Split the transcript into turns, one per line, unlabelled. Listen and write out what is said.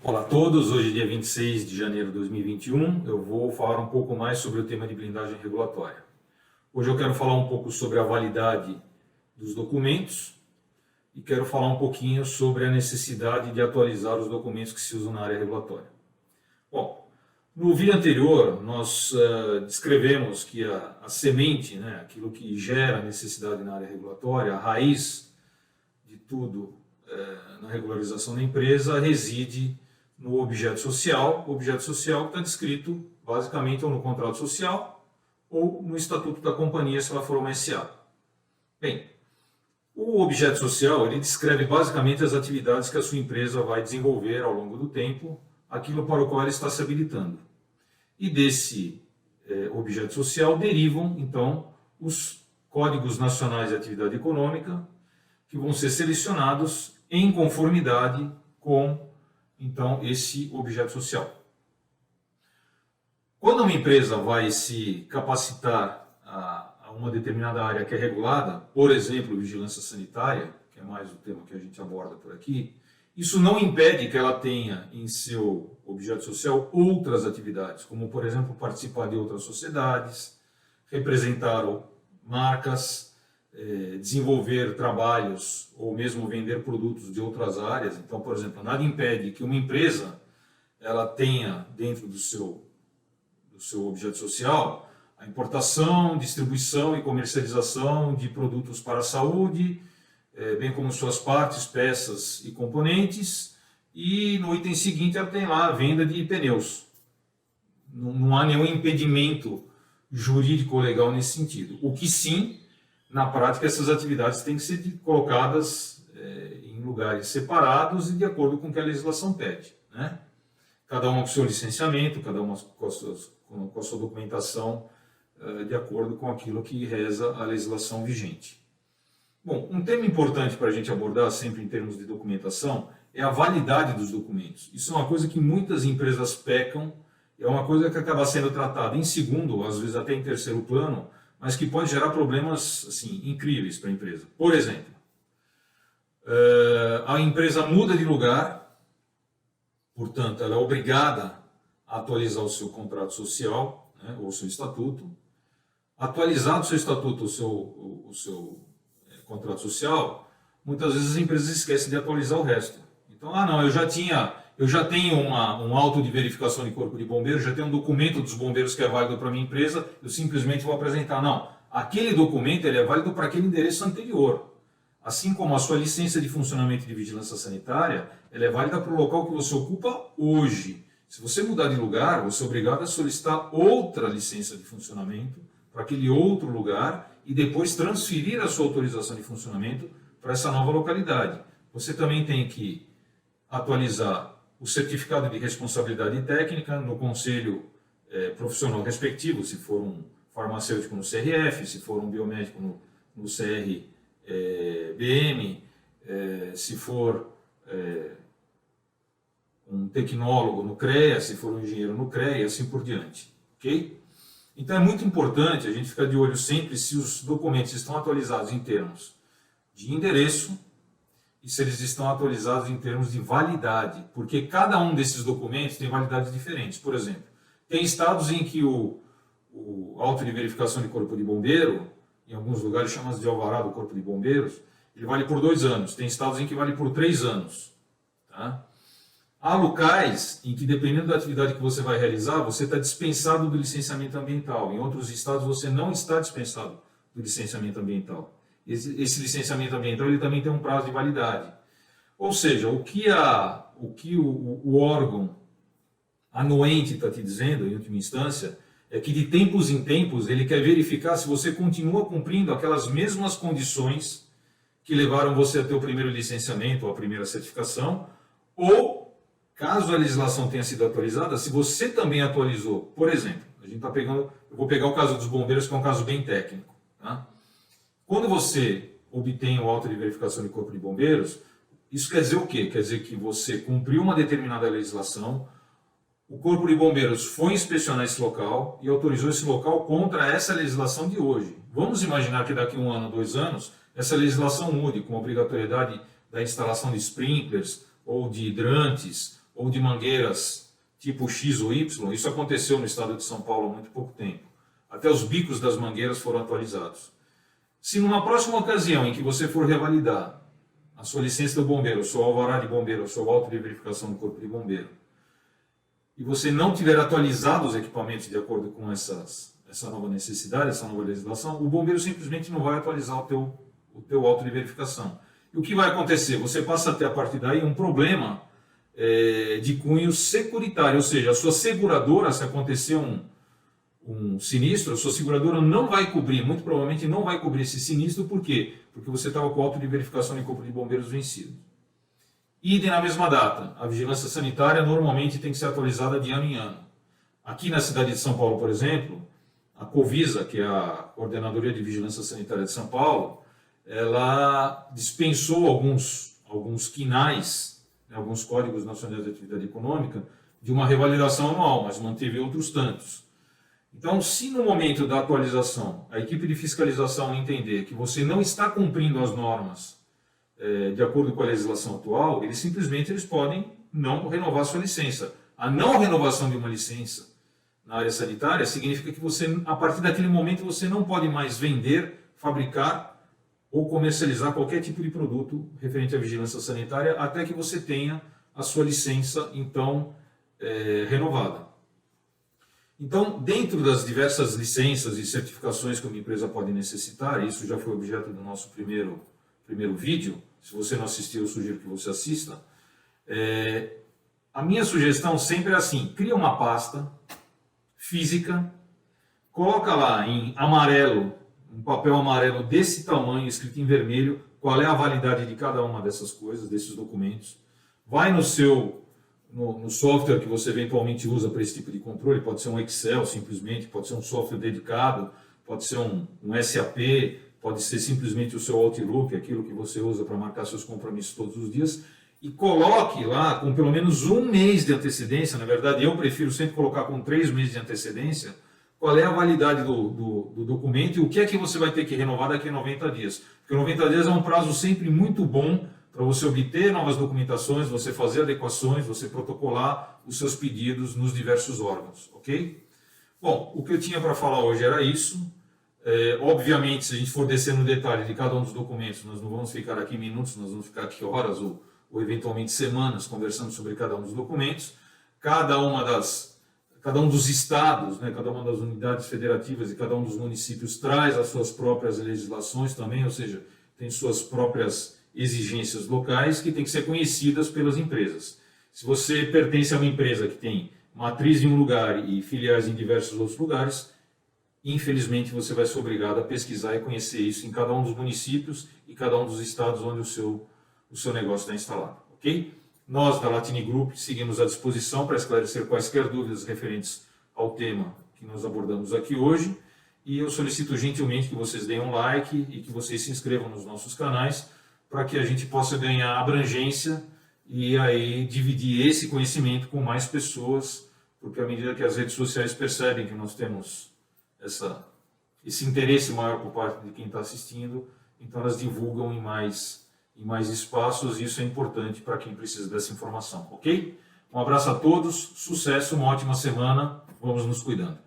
Olá a todos, hoje dia 26 de janeiro de 2021, eu vou falar um pouco mais sobre o tema de blindagem regulatória. Hoje eu quero falar um pouco sobre a validade dos documentos e quero falar um pouquinho sobre a necessidade de atualizar os documentos que se usam na área regulatória. Bom, no vídeo anterior nós descrevemos que a semente, aquilo que gera necessidade na área regulatória, a raiz de tudo na regularização da empresa reside no objeto social que está descrito basicamente ou no contrato social ou no estatuto da companhia, se ela for uma SA. Bem, o objeto social ele descreve basicamente as atividades que a sua empresa vai desenvolver ao longo do tempo, aquilo para o qual ela está se habilitando. E desse objeto social derivam, então, os códigos nacionais de atividade econômica, que vão ser selecionados em conformidade com então esse objeto social. Quando uma empresa vai se capacitar a uma determinada área que é regulada, por exemplo, vigilância sanitária, que é mais o tema que a gente aborda por aqui, isso não impede que ela tenha em seu objeto social outras atividades, como por exemplo participar de outras sociedades, representar marcas, desenvolver trabalhos ou mesmo vender produtos de outras áreas. Então, por exemplo, nada impede que uma empresa ela tenha dentro do seu objeto social a importação, distribuição e comercialização de produtos para a saúde, bem como suas partes, peças e componentes, e no item seguinte ela tem lá a venda de pneus. Não há nenhum impedimento jurídico ou legal nesse sentido. O que sim, na prática, essas atividades têm que ser colocadas em lugares separados e de acordo com o que a legislação pede, né? Cada uma com o seu licenciamento, cada uma com a sua documentação, de acordo com aquilo que reza a legislação vigente. Bom, um tema importante para a gente abordar sempre em termos de documentação é a validade dos documentos. Isso é uma coisa que muitas empresas pecam, é uma coisa que acaba sendo tratada em segundo, às vezes até em terceiro plano, mas que pode gerar problemas assim, incríveis para a empresa. Por exemplo, a empresa muda de lugar, portanto, ela é obrigada a atualizar o seu contrato social, né, ou o seu estatuto. Atualizado o seu estatuto, o seu contrato social, muitas vezes as empresas esquecem de atualizar o resto. Então, não, eu já tenho um auto de verificação de corpo de bombeiro, já tenho um documento dos bombeiros que é válido para a minha empresa, eu simplesmente vou apresentar. Não, aquele documento ele é válido para aquele endereço anterior. Assim como a sua licença de funcionamento de vigilância sanitária, ela é válida para o local que você ocupa hoje. Se você mudar de lugar, você é obrigado a solicitar outra licença de funcionamento para aquele outro lugar e depois transferir a sua autorização de funcionamento para essa nova localidade. Você também tem que atualizar o certificado de responsabilidade técnica no conselho profissional respectivo, se for um farmacêutico no CRF, se for um biomédico no CRBM, se for um tecnólogo no CREA, se for um engenheiro no CREA e assim por diante. Ok? Então é muito importante a gente ficar de olho sempre se os documentos estão atualizados em termos de endereço, e se eles estão atualizados em termos de validade, porque cada um desses documentos tem validades diferentes. Por exemplo, tem estados em que o auto de verificação de corpo de bombeiro, em alguns lugares chama-se de alvará do corpo de bombeiros, ele vale por 2 anos. Tem estados em que vale por 3 anos. Tá? Há locais em que, dependendo da atividade que você vai realizar, você está dispensado do licenciamento ambiental. Em outros estados, você não está dispensado do licenciamento ambiental. Esse licenciamento ambiental ele também tem um prazo de validade. Ou seja, o que o órgão anuente está te dizendo, em última instância, é que de tempos em tempos ele quer verificar se você continua cumprindo aquelas mesmas condições que levaram você a ter o primeiro licenciamento ou a primeira certificação, ou, caso a legislação tenha sido atualizada, se você também atualizou. Por exemplo, eu vou pegar o caso dos bombeiros, que é um caso bem técnico. Tá? Quando você obtém o auto de verificação de corpo de bombeiros, isso quer dizer o quê? Quer dizer que você cumpriu uma determinada legislação, o corpo de bombeiros foi inspecionar esse local e autorizou esse local contra essa legislação de hoje. Vamos imaginar que daqui a 1 ano, 2 anos, essa legislação mude com a obrigatoriedade da instalação de sprinklers ou de hidrantes ou de mangueiras tipo X ou Y. Isso aconteceu no estado de São Paulo há muito pouco tempo. Até os bicos das mangueiras foram atualizados. Se numa próxima ocasião em que você for revalidar a sua licença do bombeiro, o seu alvará de bombeiro, o seu auto de verificação do corpo de bombeiro, e você não tiver atualizado os equipamentos de acordo com essa nova necessidade, essa nova legislação, o bombeiro simplesmente não vai atualizar o teu auto de verificação. E o que vai acontecer? Você passa a ter a partir daí um problema de cunho securitário, ou seja, a sua seguradora, se acontecer um sinistro, a sua seguradora não vai cobrir, muito provavelmente não vai cobrir esse sinistro, por quê? Porque você estava com o auto de verificação de corpo de bombeiros vencido. E na mesma data, a vigilância sanitária normalmente tem que ser atualizada de ano em ano. Aqui na cidade de São Paulo, por exemplo, a Covisa, que é a Coordenadoria de Vigilância Sanitária de São Paulo, ela dispensou alguns quinais, alguns códigos nacionais de atividade econômica, de uma revalidação anual, mas manteve outros tantos. Então, se no momento da atualização a equipe de fiscalização entender que você não está cumprindo as normas de acordo com a legislação atual, eles podem não renovar sua licença. A não renovação de uma licença na área sanitária significa que você, a partir daquele momento, você não pode mais vender, fabricar ou comercializar qualquer tipo de produto referente à vigilância sanitária até que você tenha a sua licença, então, renovada. Então, dentro das diversas licenças e certificações que uma empresa pode necessitar, isso já foi objeto do nosso primeiro vídeo, se você não assistiu, eu sugiro que você assista. A minha sugestão sempre é assim: cria uma pasta física, coloca lá em amarelo, um papel amarelo desse tamanho, escrito em vermelho, qual é a validade de cada uma dessas coisas, desses documentos. Vai no software que você eventualmente usa para esse tipo de controle, pode ser um Excel simplesmente, pode ser um software dedicado, pode ser um SAP, pode ser simplesmente o seu Outlook, aquilo que você usa para marcar seus compromissos todos os dias, e coloque lá com pelo menos um mês de antecedência. Na verdade, eu prefiro sempre colocar com 3 meses de antecedência, qual é a validade do documento e o que é que você vai ter que renovar daqui a 90 dias. Porque 90 dias é um prazo sempre muito bom para você obter novas documentações, você fazer adequações, você protocolar os seus pedidos nos diversos órgãos, ok? Bom, o que eu tinha para falar hoje era isso. Obviamente, se a gente for descer no detalhe de cada um dos documentos, nós não vamos ficar aqui minutos, nós vamos ficar aqui horas ou eventualmente semanas conversando sobre cada um dos documentos. Cada um dos estados, cada uma das unidades federativas e cada um dos municípios traz as suas próprias legislações também, ou seja, tem suas próprias exigências locais que têm que ser conhecidas pelas empresas. Se você pertence a uma empresa que tem matriz em um lugar e filiais em diversos outros lugares, infelizmente você vai ser obrigado a pesquisar e conhecer isso em cada um dos municípios e cada um dos estados onde o seu negócio está instalado, ok? Nós da Latini Group seguimos à disposição para esclarecer quaisquer dúvidas referentes ao tema que nós abordamos aqui hoje, e eu solicito gentilmente que vocês deem um like e que vocês se inscrevam nos nossos canais para que a gente possa ganhar abrangência e aí dividir esse conhecimento com mais pessoas, porque à medida que as redes sociais percebem que nós temos esse interesse maior por parte de quem está assistindo, então elas divulgam em mais espaços, e isso é importante para quem precisa dessa informação, ok? Um abraço a todos, sucesso, uma ótima semana, vamos nos cuidando.